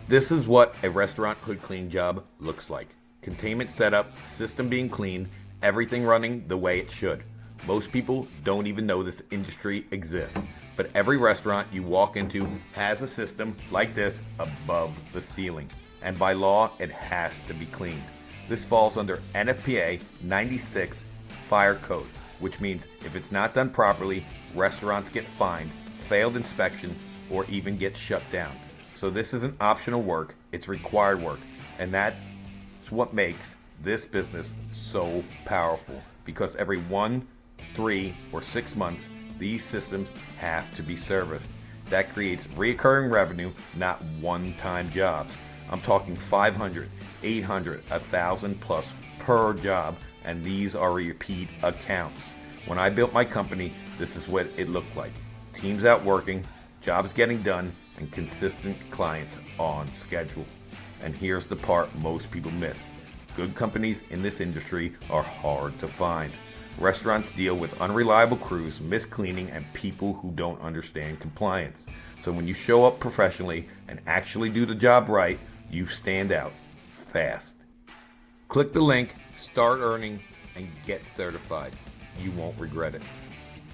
This is what a restaurant hood clean job looks like. Containment setup, system being clean, everything running the way it should. Most people don't even know this industry exists, but every restaurant you walk into has a system like this above the ceiling. And by law, it has to be cleaned. This falls under NFPA 96 Fire Code, which means if it's not done properly, restaurants get fined, failed inspection, or even get shut down. So this isn't optional work, it's required work. And that's what makes this business so powerful. Because every 1, 3, or 6 months, these systems have to be serviced. That creates recurring revenue, not one-time jobs. I'm talking 500, 800, 1,000 plus per job, and these are repeat accounts. When I built my company, this is what it looked like. Teams out working, jobs getting done, and consistent clients on schedule. And here's the part most people miss. Good companies in this industry are hard to find. Restaurants deal with unreliable crews, miscleaning, and people who don't understand compliance. So when you show up professionally and actually do the job right, you stand out fast. Click the link, start earning, and get certified. You won't regret it.